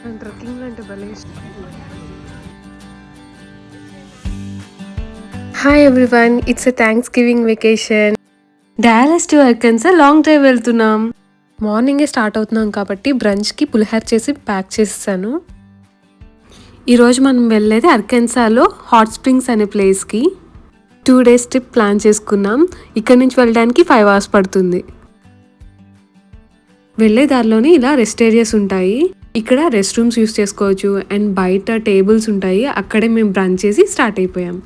And ట్రెక్కింగ్లో అంటే భలే ఇష్టం. Hi everyone, it's a Thanksgiving vacation. Dallas to Arkansas long drive వెళ్తున్నాం. మార్నింగే స్టార్ట్ అవుతున్నాం కాబట్టి బ్రంచ్కి పులిహోర చేసి ప్యాక్ చేసేసాను. ఈరోజు మనం వెళ్ళేది అర్కన్సాలో హాట్ స్ప్రింగ్స్ అనే ప్లేస్కి. 2 days ట్రిప్ ప్లాన్ చేసుకున్నాం. ఇక్కడ నుంచి వెళ్ళడానికి 5 hours పడుతుంది. వెళ్ళే దారిలోనే ఇలా రెస్ట్ ఏరియాస్ ఉంటాయి. ఇక్కడ రెస్ట్ రూమ్స్ యూస్ చేసుకోవచ్చు అండ్ బయట టేబుల్స్ ఉంటాయి. అక్కడే మేము బ్రంచ్ చేసి స్టార్ట్ అయిపోయాం.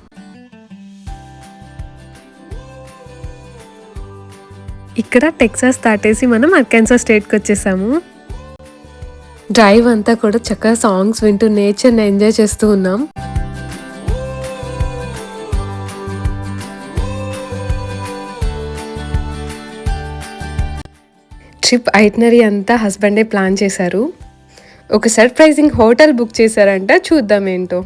ఇక్కడ టెక్సాస్ దాటేసి మనం అర్కన్సా స్టేట్కి వచ్చేసాము. డ్రైవ్ అంతా కూడా చక్కగా సాంగ్స్ వింటూ నేచర్ని ఎంజాయ్ చేస్తూ ఉన్నాం. ట్రిప్ ఐటనరీ అంతా హస్బెండే ప్లాన్ చేశారు. ఒక సర్ప్రైజింగ్ హోటల్ బుక్ చేశారంట, చూద్దాం ఏంటో.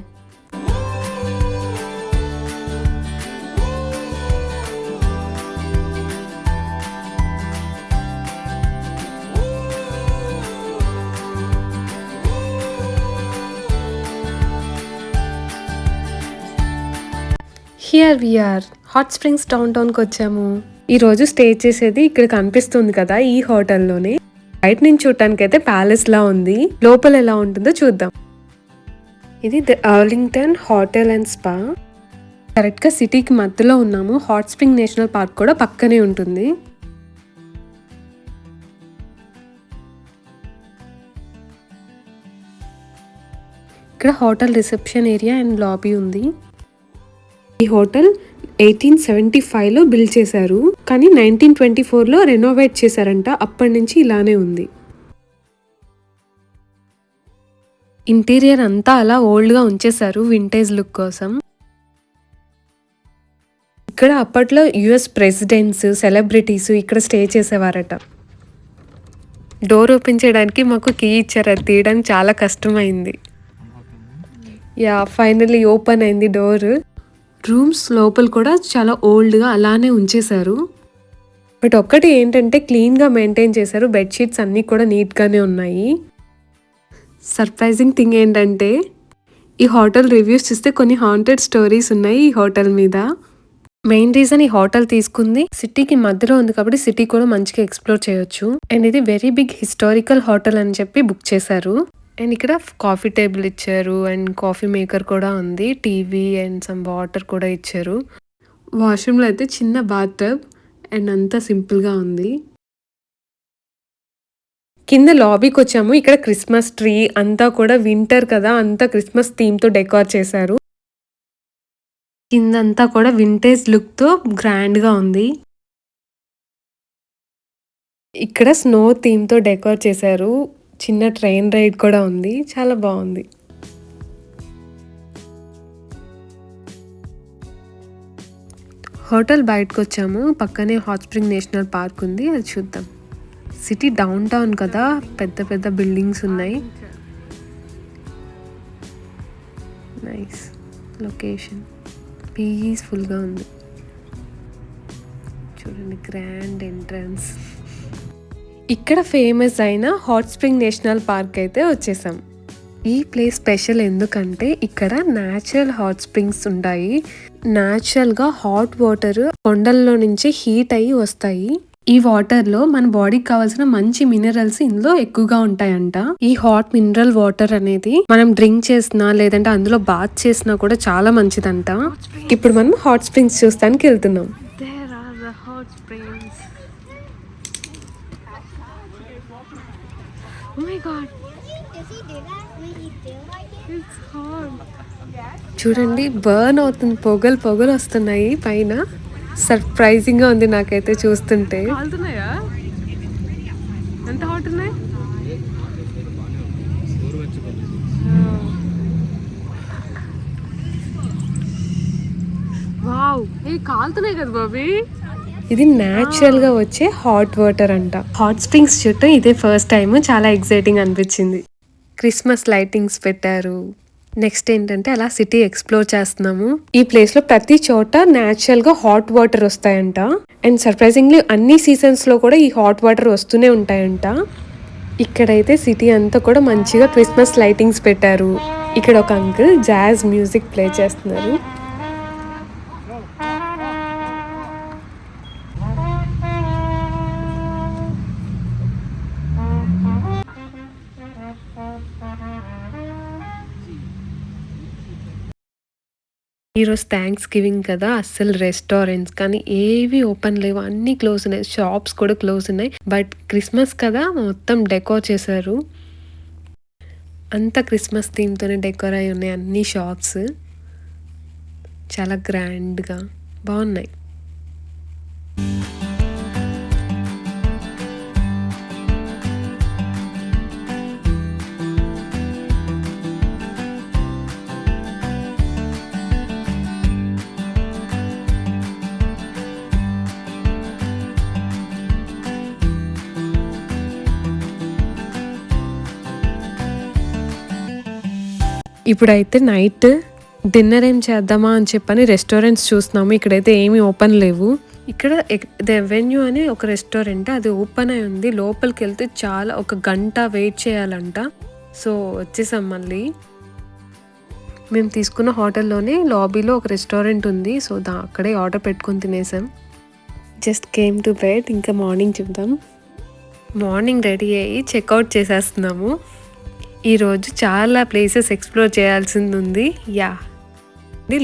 Here we are, hot springs down టౌన్కి వచ్చాము. ఈరోజు స్టే చేసేది ఇక్కడ కనిపిస్తుంది కదా, ఈ హోటల్లోనే. బయట నుంచి చూడటానికి అయితే ప్యాలెస్ లా ఉంది, లోపల ఎలా ఉంటుందో చూద్దాం. ఇది the Arlington hotel and spa. Correct గా సిటీకి మధ్యలో ఉన్నాము. హాట్ స్ప్రింగ్ నేషనల్ పార్క్ కూడా పక్కనే ఉంటుంది. ఇక్కడ hotel reception area and lobby ఉంది. ఈ హోటల్ 1875లో బిల్డ్ చేశారు, కానీ 1924లో రెనోవేట్ చేశారంట. అప్పటి నుంచి ఇలానే ఉంది. ఇంటీరియర్ అంతా అలా ఓల్డ్గా ఉంచేశారు వింటేజ్ లుక్ కోసం. ఇక్కడ అప్పట్లో యుఎస్ ప్రెసిడెంట్స్, సెలబ్రిటీస్ ఇక్కడ స్టే చేసేవారట. డోర్ ఓపెన్ చేయడానికి మాకు కీ ఇచ్చారు, అది తీయడానికి చాలా కష్టమైంది. యా, ఫైనల్లీ ఓపెన్ అయింది డోర్. రూమ్స్ లోపల కూడా చాలా ఓల్డ్గా అలానే ఉంచేశారు. బట్ ఒక్కటి ఏంటంటే క్లీన్గా మెయింటైన్ చేశారు. బెడ్షీట్స్ అన్నీ కూడా నీట్గానే ఉన్నాయి. సర్ప్రైజింగ్ థింగ్ ఏంటంటే ఈ హోటల్ రివ్యూస్ చూస్తే కొన్ని హాంటెడ్ స్టోరీస్ ఉన్నాయి ఈ హోటల్ మీద. మెయిన్ రీజన్ ఈ హోటల్ తీసుకుంది సిటీకి మధ్యలో ఉంది కాబట్టి సిటీ కూడా మంచిగా ఎక్స్ప్లోర్ చేయొచ్చు. అండ్ ఇది వెరీ బిగ్ హిస్టారికల్ హోటల్ అని చెప్పి బుక్ చేశారు. అండ్ ఇక్కడ కాఫీ టేబుల్ ఇచ్చారు అండ్ కాఫీ మేకర్ కూడా ఉంది, టీవీ అండ్ సమ్ వాటర్ కూడా ఇచ్చారు. వాష్రూమ్లో అయితే చిన్న బాత్ టబ్ అండ్ అంతా సింపుల్గా ఉంది. కింద లాబీకి వచ్చాము. ఇక్కడ క్రిస్మస్ ట్రీ అంతా కూడా వింటర్ కదా, అంతా క్రిస్మస్ థీమ్తో డెకార్ చేశారు. కిందంతా కూడా వింటేజ్ లుక్తో గ్రాండ్గా ఉంది. ఇక్కడ స్నో థీమ్తో డెకార్ చేశారు. చిన్న ట్రైన్ రైడ్ కూడా ఉంది, చాలా బాగుంది. హోటల్ బయటకు వచ్చాము. పక్కనే హాట్ స్ప్రింగ్ నేషనల్ పార్క్ ఉంది, అది చూద్దాం. సిటీ డౌన్ టౌన్ కదా, పెద్ద పెద్ద బిల్డింగ్స్ ఉన్నాయి. నైస్ లొకేషన్, పీస్ఫుల్గా ఉంది. చూడండి, గ్రాండ్ ఎంట్రన్స్. ఇక్కడ ఫేమస్ అయిన హాట్ స్ప్రింగ్ నేషనల్ పార్క్ అయితే వచ్చేసాం. ఈ ప్లేస్ స్పెషల్ ఎందుకంటే ఇక్కడ న్యాచురల్ హాట్ స్ప్రింగ్స్ ఉంటాయి. న్యాచురల్గా హాట్ వాటర్ కొండల్లో నుంచి హీట్ అయ్యి వస్తాయి. ఈ వాటర్లో మన బాడీకి కావాల్సిన మంచి మినరల్స్ ఇందులో ఎక్కువగా ఉంటాయంట. ఈ హాట్ మినరల్ వాటర్ అనేది మనం డ్రింక్ చేసినా లేదంటే అందులో బాత్ చేసినా కూడా చాలా మంచిదంట. ఇప్పుడు మనం హాట్ స్ప్రింగ్స్ చూస్తానికి వెళ్తున్నాం. Oh my God. It's hot. చూడండి, బర్న్ అవుతుంది, పొగలు పొగలు వస్తున్నాయి పైన. సర్ప్రైజింగ్గా ఉంది నాకైతే చూస్తుంటే. ఎంత హాట్ ఉన్నాయి. వావ్, ఏ కాలుతున్నాయి కదా బాబీ. ఇది న్యాచురల్ గా వచ్చే హాట్ వాటర్ అంట. హాట్ స్ప్రింగ్స్ చుట్టూ ఇదే ఫస్ట్ టైం, చాలా ఎక్సైటింగ్ అనిపించింది. క్రిస్మస్ లైటింగ్స్ పెట్టారు. నెక్స్ట్ ఏంటంటే అలా సిటీ ఎక్స్ప్లోర్ చేస్తున్నాము. ఈ ప్లేస్ లో ప్రతి చోట న్యాచురల్ గా హాట్ వాటర్ వస్తాయంట. అండ్ సర్ప్రైజింగ్లీ అన్ని సీజన్స్ లో కూడా ఈ హాట్ వాటర్ వస్తూనే ఉంటాయంట. ఇక్కడైతే సిటీ అంతా కూడా మంచిగా క్రిస్మస్ లైటింగ్స్ పెట్టారు. ఇక్కడ ఒక అంకుల్ జాజ్ మ్యూజిక్ ప్లే చేస్తున్నారు. ఈరోజు థ్యాంక్స్ గివింగ్ కదా, అస్సలు రెస్టారెంట్స్ కానీ ఏవి ఓపెన్ లేవు, అన్నీ క్లోజ్ ఉన్నాయి. షాప్స్ కూడా క్లోజ్ ఉన్నాయి. బట్ క్రిస్మస్ కదా మొత్తం డెకోర్ చేశారు. అంతా క్రిస్మస్ థీమ్తోనే డెకోర్ అయి ఉన్నాయి అన్ని షాప్స్. చాలా గ్రాండ్గా బాగున్నాయి. ఇప్పుడైతే నైట్ డిన్నర్ ఏం చేద్దామా అని చెప్పని రెస్టారెంట్స్ చూస్తున్నాము. ఇక్కడైతే ఏమీ ఓపెన్ లేవు. ఇక్కడ ద వెన్యూ అని ఒక రెస్టారెంట్, అది ఓపెన్ అయి ఉంది. లోపలికి వెళ్తే చాలా ఒక గంట వెయిట్ చేయాలంట. సో వచ్చేసాం మళ్ళీ. మేము తీసుకున్న హోటల్లోనే లాబీలో ఒక రెస్టారెంట్ ఉంది. సో అక్కడే ఆర్డర్ పెట్టుకొని తినేసాం. Just came to bed. ఇంకా మార్నింగ్ చూద్దాం. మార్నింగ్ రెడీ అయ్యి చెక్అవుట్ చేసేస్తున్నాము. ఈరోజు చాలా ప్లేసెస్ ఎక్స్ప్లోర్ చేయాల్సింది ఉంది.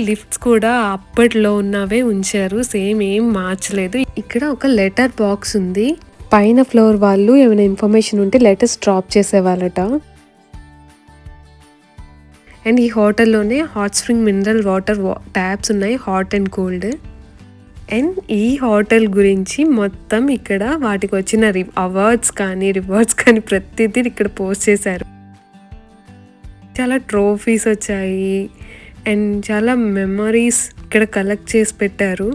లిఫ్ట్స్ కూడా అప్పట్లో ఉన్నవే ఉంచారు, సేమ్ ఏం మార్చలేదు. ఇక్కడ ఒక లెటర్ బాక్స్ ఉంది. పైన ఫ్లోర్ వాళ్ళు ఏమైనా ఇన్ఫర్మేషన్ ఉంటే లెటర్స్ డ్రాప్ చేసేవాళ్ళట. అండ్ ఈ హోటల్లోనే hot spring mineral water taps ఉన్నాయి, హాట్ అండ్ కోల్డ్. అండ్ ఈ హోటల్ గురించి మొత్తం ఇక్కడ వాటికి వచ్చిన అవార్డ్స్ కానీ రివార్డ్స్ కానీ ప్రతిదీ ఇక్కడ పోస్ట్ చేశారు. చాలా ట్రోఫీస్ వచ్చాయి అండ్ చాలా మెమరీస్ ఇక్కడ కలెక్ట్ చేసి పెట్టారు.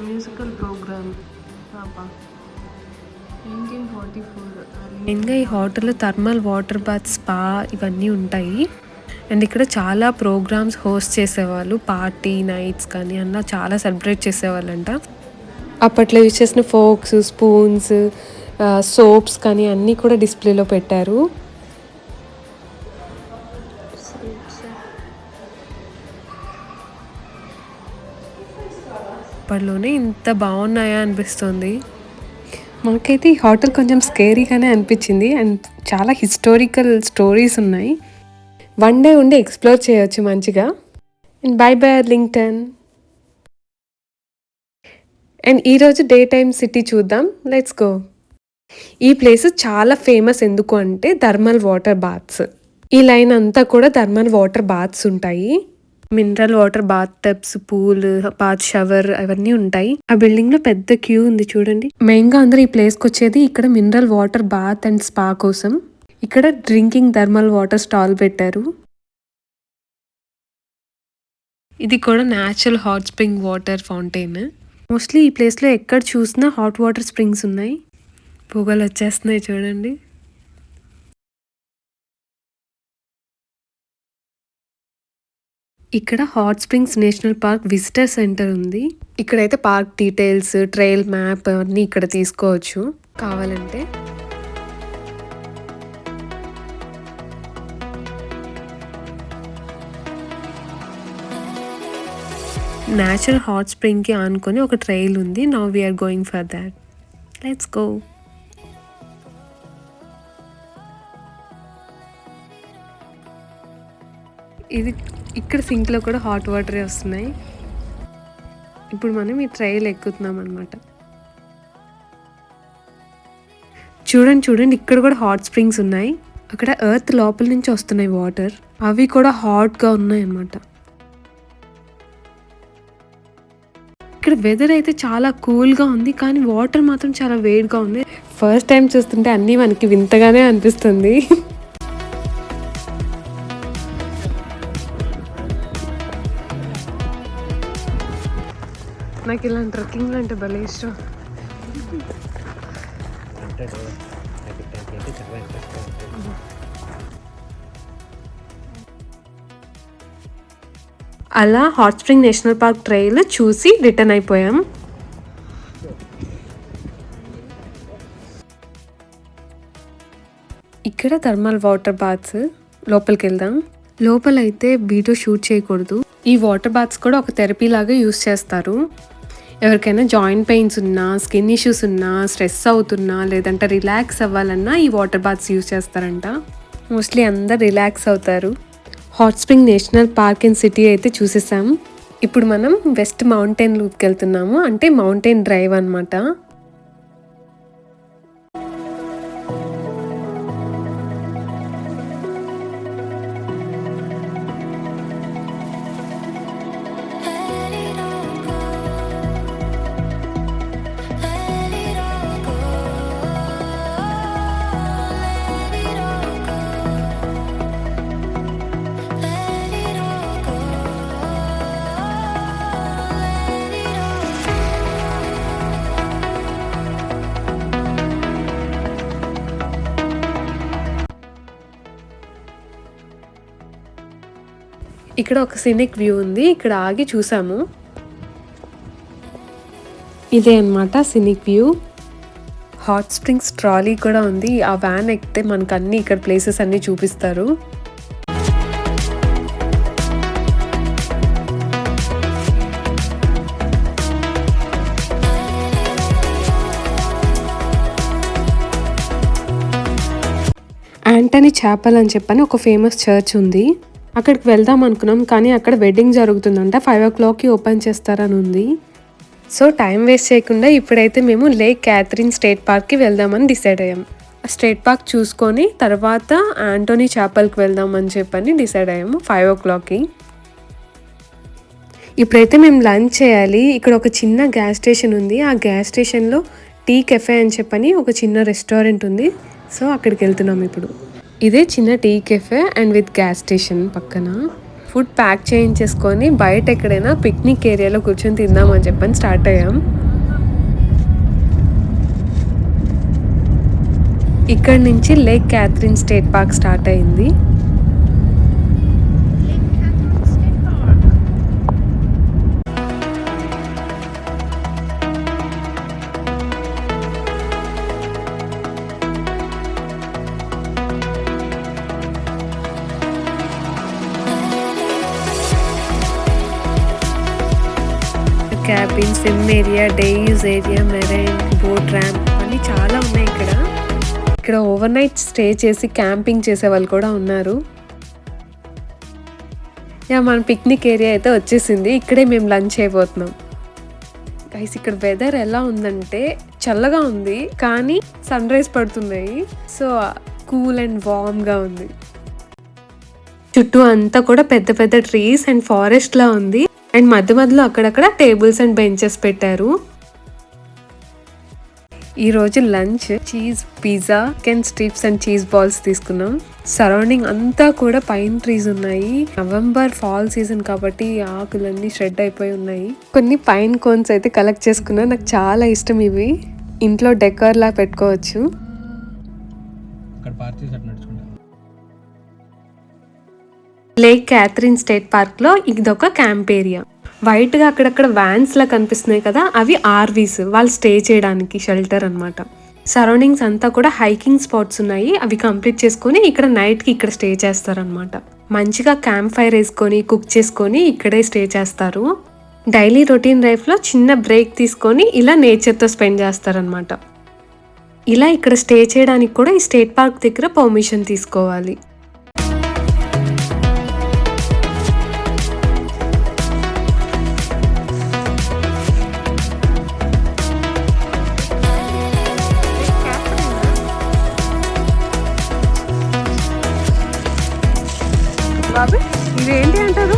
Musical program 1944. ఇంకా ఈ హోటల్లో థర్మల్ వాటర్ బాత్, స్పా ఇవన్నీ ఉంటాయి. అండ్ ఇక్కడ చాలా ప్రోగ్రామ్స్ హోస్ట్ చేసేవాళ్ళు, పార్టీ నైట్స్ కానీ అలా చాలా సెలబ్రేట్ చేసేవాళ్ళంట. అప్పట్లో యూజ్ చేసిన ఫోక్స్, స్పూన్స్, సోప్స్ కానీ అన్నీ కూడా డిస్ప్లేలో పెట్టారు. అప్పట్లోనే ఇంత బాగున్నాయా అనిపిస్తుంది. మాకైతే ఈ హోటల్ కొంచెం స్కేరీగానే అనిపించింది. అండ్ చాలా హిస్టారికల్ స్టోరీస్ ఉన్నాయి. వన్ డే ఉండి ఎక్స్ప్లోర్ చేయొచ్చు మంచిగా. And bye bye Arlington. And ఈరోజు డే టైమ్ సిటీ చూద్దాం. Let's go. ఈ ప్లేస్ చాలా ఫేమస్ ఎందుకు అంటే థర్మల్ వాటర్ బాత్స్. ఈ లైన్ అంతా కూడా థర్మల్ వాటర్ బాత్స్ ఉంటాయి. Mineral water bath tubs, pool, bath shower అవన్నీ ఉంటాయి. ఆ బిల్డింగ్ లో పెద్ద క్యూ ఉంది చూడండి. మెయిన్ గా అందరూ ఈ ప్లేస్ కి వచ్చేది ఇక్కడ mineral water bath and spa కోసం. ఇక్కడ డ్రింకింగ్ థర్మల్ వాటర్ స్టాల్ పెట్టారు. ఇది కూడా natural hot spring water fountain. Mostly ఈ ప్లేస్లో ఎక్కడ చూసినా హాట్ వాటర్ స్ప్రింగ్స్ ఉన్నాయి. పొగలు వచ్చేస్తున్నాయి చూడండి. ఇక్కడ hot springs national park visitor centre ఉంది. ఇక్కడైతే పార్క్ డీటెయిల్స్, ట్రైల్ మ్యాప్ అన్నీ ఇక్కడ తీసుకోవచ్చు కావాలంటే. న్యాచురల్ హాట్ స్ప్రింగ్కి ఆనుకొని ఒక ట్రైల్ ఉంది. Now we are going for that. Let's go. ఇది ఇక్కడ సింక్లో కూడా హాట్ వాటరే వస్తున్నాయి. ఇప్పుడు మనం ఈ ట్రైల్ ఎక్కుతున్నాం అనమాట. చూడండి ఇక్కడ కూడా హాట్ స్ప్రింగ్స్ ఉన్నాయి. అక్కడ ఎర్త్ లోపల నుంచి వస్తున్నాయి వాటర్. అవి కూడా హాట్గా ఉన్నాయి అన్నమాట. ఇక్కడ వెదర్ అయితే చాలా కూల్గా ఉంది, కానీ వాటర్ మాత్రం చాలా వేడిగా ఉంది. ఫస్ట్ టైం చూస్తుంటే అన్నీ మనకి వింతగానే అనిపిస్తుంది. నాకు ఇలాంటి ట్రెక్కింగ్లు అంటే భలే ఇష్టం. అలా hot spring national park trail చూసి రిటర్న్ అయిపోయాం. ఇక్కడ థర్మల్ వాటర్ బాత్స్, లోపలికి వెళ్దాం. లోపలైతే వీడియో షూట్ చేయకూడదు. ఈ వాటర్ బాత్స్ కూడా ఒక థెరపీ లాగా యూస్ చేస్తారు. ఎవరికైనా జాయింట్ పెయిన్స్ ఉన్నా, స్కిన్ ఇష్యూస్ ఉన్నా, స్ట్రెస్ అవుతున్నా, లేదంటే రిలాక్స్ అవ్వాలన్నా ఈ వాటర్ బాత్స్ యూస్ చేస్తారంట. మోస్ట్లీ అందరు రిలాక్స్ అవుతారు. Hot spring national park and city అయితే చూసేసాం. ఇప్పుడు మనం వెస్ట్ మౌంటైన్ లూప్కి వెళ్తున్నాము, అంటే మౌంటైన్ డ్రైవ్ అనమాట. ఇక్కడ ఒక సినిక్ వ్యూ ఉంది, ఇక్కడ ఆగి చూసాము. ఇదే అన్నమాట cynic view. Hot springs trolley కూడా ఉంది. ఆ వ్యాన్ ఎక్కితే మనకు అన్ని ఇక్కడ ప్లేసెస్ అన్ని చూపిస్తారు. యాంటనీ చాపెల్ అని చెప్పని ఒక ఫేమస్ చర్చ్ ఉంది. అక్కడికి వెళ్దాం అనుకున్నాం, కానీ అక్కడ వెడ్డింగ్ జరుగుతుందంట. 5 o'clockకి ఓపెన్ చేస్తారని ఉంది. సో టైం వేస్ట్ చేయకుండా ఇప్పుడైతే మేము లేక్ క్యాథరిన్ స్టేట్ పార్క్కి వెళ్దామని డిసైడ్ అయ్యాం. స్టేట్ పార్క్ చూసుకొని తర్వాత యాంటనీ చాపెల్కి వెళ్దామని చెప్పని డిసైడ్ అయ్యాము 5 o'clockకి. ఇప్పుడైతే మేము లంచ్ చేయాలి. ఇక్కడ ఒక చిన్న గ్యాస్ స్టేషన్ ఉంది. ఆ గ్యాస్ స్టేషన్లో టీ కెఫే అని చెప్పని ఒక చిన్న రెస్టారెంట్ ఉంది. సో అక్కడికి వెళ్తున్నాం ఇప్పుడు. ఇదే చిన్న tea cafe and with gas station పక్కన. ఫుడ్ ప్యాక్ చేయించేసుకొని బయట ఎక్కడైనా పిక్నిక్ ఏరియాలో కూర్చొని తిందామని చెప్పని స్టార్ట్ అయ్యాం. ఇక్కడ నుంచి Lake Catherine State Park start అయింది. Cabin, swim area, day use area, marine, boat ramp అన్నీ చాలా ఉన్నాయి ఇక్కడ. ఇక్కడ ఓవర్ నైట్ స్టే చేసి క్యాంపింగ్ చేసే వాళ్ళు కూడా ఉన్నారు. మన పిక్నిక్ ఏరియా అయితే వచ్చేసింది. ఇక్కడే మేము లంచ్ అయిపోతున్నాం. గైస్ ఇక్కడ వెదర్ ఎలా ఉందంటే చల్లగా ఉంది, కానీ సన్ రైజ్ పడుతున్నాయి. సో కూల్ అండ్ వార్మ్గా ఉంది. చుట్టూ అంతా కూడా పెద్ద పెద్ద ట్రీస్ అండ్ ఫారెస్ట్ లా ఉంది. అండ్ మధ్య మధ్యలో అక్కడక్కడ టేబుల్స్ అండ్ బెంచెస్ పెట్టారు. ఈరోజు lunch cheese pizza, chicken strips and cheese balls తీసుకున్నాం. సరౌండింగ్ అంతా కూడా పైన్ ట్రీస్ ఉన్నాయి. నవంబర్ ఫాల్ సీజన్ కాబట్టి ఆకులన్నీ షెడ్ అయిపోయి ఉన్నాయి. కొన్ని పైన్ కోన్స్ అయితే కలెక్ట్ చేసుకున్నా. నాకు చాలా ఇష్టం ఇవి. ఇంట్లో డెకర్ లా పెట్టుకోవచ్చు. లేక్ క్యాథరిన్ స్టేట్ పార్క్ లో ఇదొక క్యాంప్ ఏరియా. వైట్ గా అక్కడక్కడ వ్యాన్స్ లా కనిపిస్తున్నాయి కదా, అవి ఆర్వీస్, వాళ్ళు స్టే చేయడానికి షెల్టర్ అన్నమాట. సరౌండింగ్స్ అంతా కూడా హైకింగ్ స్పాట్స్ ఉన్నాయి. అవి కంప్లీట్ చేసుకొని ఇక్కడ నైట్ కి ఇక్కడ స్టే చేస్తారనమాట. మంచిగా క్యాంప్ ఫైర్ వేసుకొని కుక్ చేసుకొని ఇక్కడే స్టే చేస్తారు. డైలీ రొటీన్ లైఫ్ లో చిన్న బ్రేక్ తీసుకొని ఇలా నేచర్ తో స్పెండ్ చేస్తారనమాట. ఇలా ఇక్కడ స్టే చేయడానికి కూడా ఈ స్టేట్ పార్క్ దగ్గర పర్మిషన్ తీసుకోవాలి. బాబు ఇదేంటి అంటారు?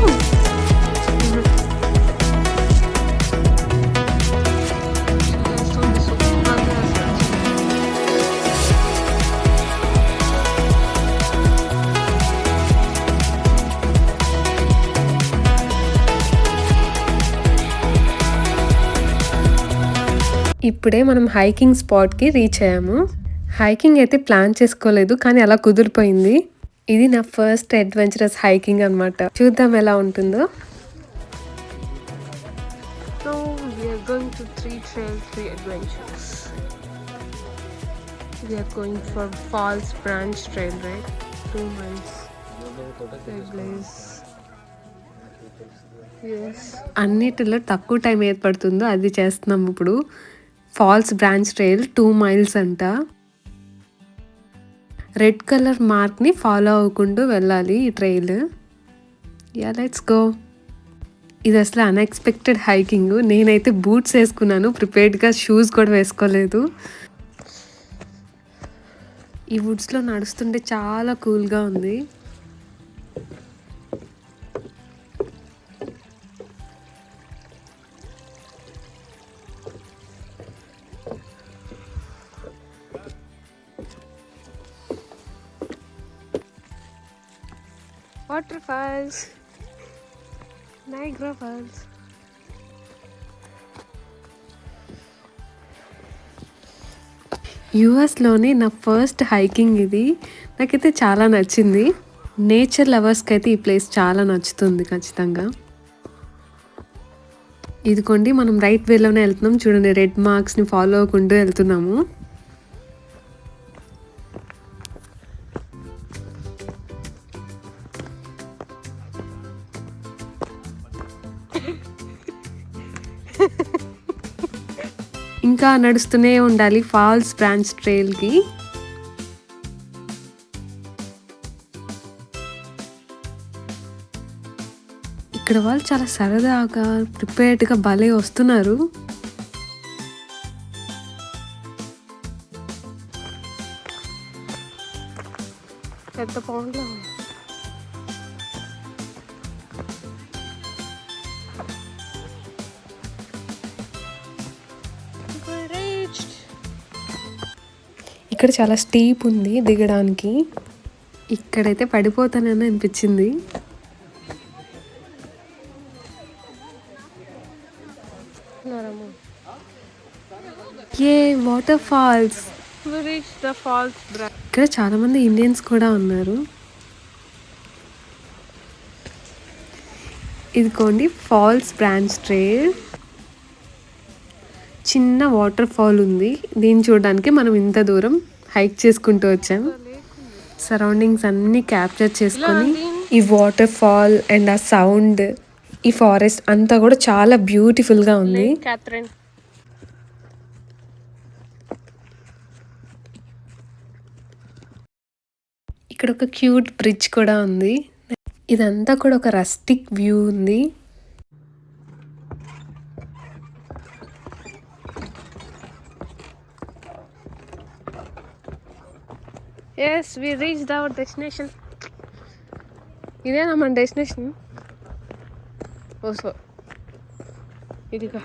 ఇప్పుడే మనం హైకింగ్ స్పాట్కి రీచ్ అయ్యాము. హైకింగ్ అయితే ప్లాన్ చేసుకోలేదు, కానీ అలా కుదిరిపోయింది. ఇది నా ఫస్ట్ అడ్వెంచరస్ హైకింగ్ అనమాట. చూద్దాం ఎలా ఉంటుందో. going to 3 trails, 3 adventures. We are going for Falls Branch Trail, right? 2 miles. Place. Yes. అన్నిటిలో తక్కువ టైం ఏర్పడుతుందో అది చేస్తున్నాం ఇప్పుడు. ఫాల్స్ బ్రాంచ్ ట్రైల్ 2 miles అంట. రెడ్ కలర్ మార్క్ని ఫాలో అవ్వకుండా వెళ్ళాలి ఈ ట్రైల్. Yeah let's go. ఇది అసలు అన్ఎక్స్పెక్టెడ్ హైకింగ్. నేనైతే బూట్స్ వేసుకున్నాను, ప్రిపేర్డ్గా షూస్ కూడా వేసుకోలేదు. ఈ వుడ్స్లో నడుస్తుంటే చాలా కూల్గా ఉంది. Water falls, Niagara falls. యూఎస్లోనే నా ఫస్ట్ హైకింగ్ ఇది. నాకైతే చాలా నచ్చింది. నేచర్ లవర్స్కి అయితే ఈ ప్లేస్ చాలా నచ్చుతుంది ఖచ్చితంగా. ఇదిగోండి మనం రైట్ వేలోనే వెళ్తున్నాం. చూడండి, రెడ్ మార్క్స్ని ఫాలో అవ్వకుండా వెళ్తున్నాము. ఇంకా నడుస్తూనే ఉండాలి ఫాల్స్ బ్రాంచ్ ట్రైల్కి. ఇక్కడ వాళ్ళు చాలా సరదాగా ప్రిపేర్డ్గా భలే వస్తున్నారు. పెద్ద పౌండ్లో ఇక్కడ చాలా స్టీప్ ఉంది దిగడానికి. ఇక్కడైతే పడిపోతానని అనిపించింది. ఏ వాటర్ ఫాల్స్. ఇక్కడ చాలా మంది ఇండియన్స్ కూడా ఉన్నారు. ఇదిగోండి ఫాల్స్ బ్రాంచ్ ట్రైల్. చిన్న వాటర్ ఫాల్ ఉంది. దీన్ని చూడడానికి మనం ఇంత దూరం హైక్ చేసుకుంటూ వచ్చాం. సరౌండింగ్స్ అన్నీ క్యాప్చర్ చేసుకొని ఈ వాటర్ ఫాల్ అండ్ ఆ సౌండ్, ఈ ఫారెస్ట్ అంతా కూడా చాలా బ్యూటిఫుల్గా ఉంది. ఇక్కడ ఒక క్యూట్ బ్రిడ్జ్ కూడా ఉంది. ఇదంతా కూడా ఒక రస్టిక్ వ్యూ ఉంది. Yes, we reached our destination. ఇదేనా మన డెస్టినేషన్? ఓసో ఇదిగా.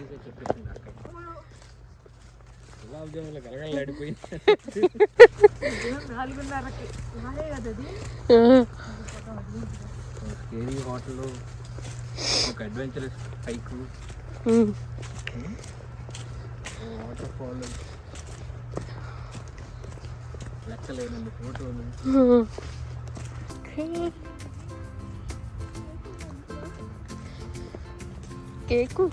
కేకు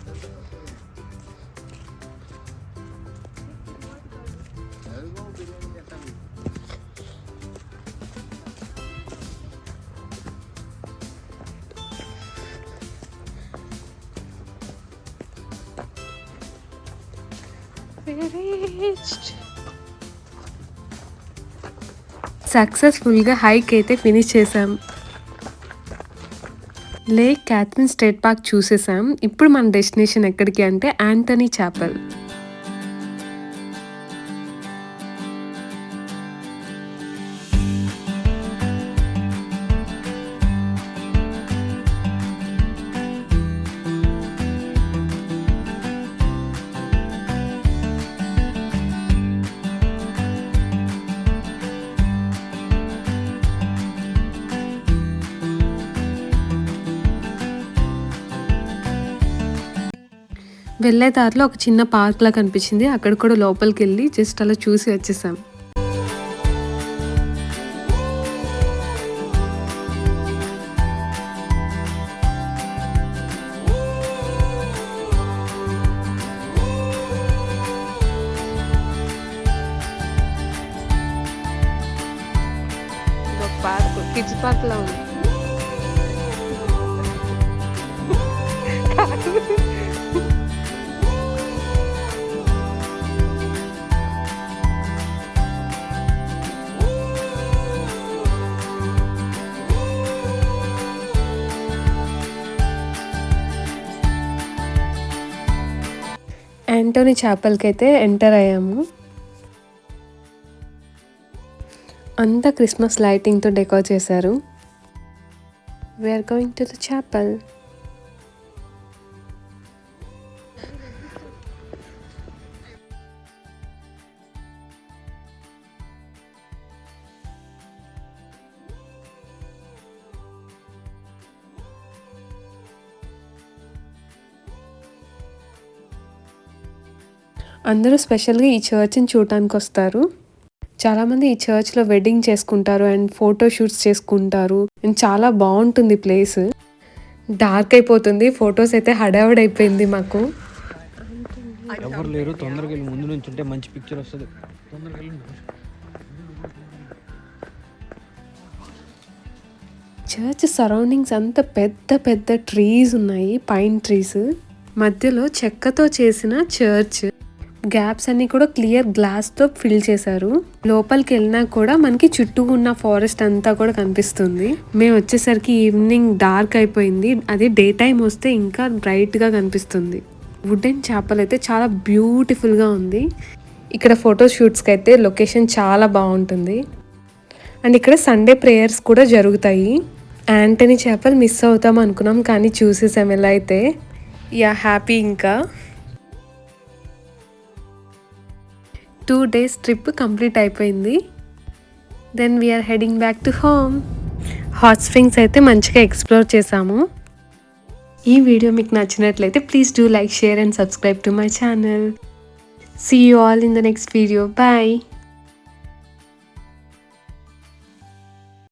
సక్సెస్ఫుల్గా హైక్ అయితే ఫినిష్ చేసాం. లేక్ క్యాథరిన్ స్టేట్ పార్క్ చూసేసాం. ఇప్పుడు మన డెస్టినేషన్ ఎక్కడికి అంటే యాంటనీ చాపెల్. వెళ్ళే దారిలో ఒక చిన్న పార్క్ లా కనిపించింది. అక్కడ కూడా లోపలికి వెళ్ళి జస్ట్ అలా చూసి వచ్చేసాం. కిడ్స్ పార్క్ లా ఉంది. యాంటోనీ చాపల్కి అయితే ఎంటర్ అయ్యాము. అంతా క్రిస్మస్ లైటింగ్తో డెకోర్ చేశారు. We are going to the chapel. అందరూ స్పెషల్గా ఈ చర్చ్ని చూడటానికి వస్తారు. చాలామంది ఈ చర్చ్లో వెడ్డింగ్ చేసుకుంటారు అండ్ ఫోటో షూట్స్ చేసుకుంటారు అండ్ చాలా బాగుంటుంది ప్లేస్. డార్క్ అయిపోతుంది, ఫొటోస్ అయితే హడావిడైపోయింది మాకు. ఎవరు లేరు, తొందరగా వెళ్ళి ముందు నుంచి ఉంటే మంచి పిక్చర్ వస్తుంది. తొందరగా వెళ్ళి. చర్చ్ సరౌండింగ్స్ అంతా పెద్ద పెద్ద ట్రీస్ ఉన్నాయి, పైన్ ట్రీస్. మధ్యలో చెక్కతో చేసిన చర్చ్. గ్యాప్స్ అన్ని కూడా క్లియర్ గ్లాస్తో ఫిల్ చేశారు. లోపలికి వెళ్ళినా కూడా మనకి చుట్టూ ఉన్న ఫారెస్ట్ అంతా కూడా కనిపిస్తుంది. మేము వచ్చేసరికి ఈవినింగ్ డార్క్ అయిపోయింది, అదే డే టైం వస్తే ఇంకా బ్రైట్గా కనిపిస్తుంది. వుడెన్ చాపల్ అయితే చాలా బ్యూటిఫుల్గా ఉంది. ఇక్కడ ఫోటో షూట్స్కి అయితే లొకేషన్ చాలా బాగుంటుంది. అండ్ ఇక్కడ సండే ప్రేయర్స్ కూడా జరుగుతాయి. యాంటనీ చాపల్ మిస్ అవుతాం అనుకున్నాం, కానీ చూసేసాం ఎలా అయితే. Yeah happy. ఇంకా 2 days ట్రిప్ కంప్లీట్ అయిపోయింది. Then we are heading back to home. Hot springs అయితే మంచిగా ఎక్స్ప్లోర్ చేసాము. ఈ వీడియో మీకు నచ్చినట్లయితే please do like, share and subscribe to my channel. See you all in the next video. Bye.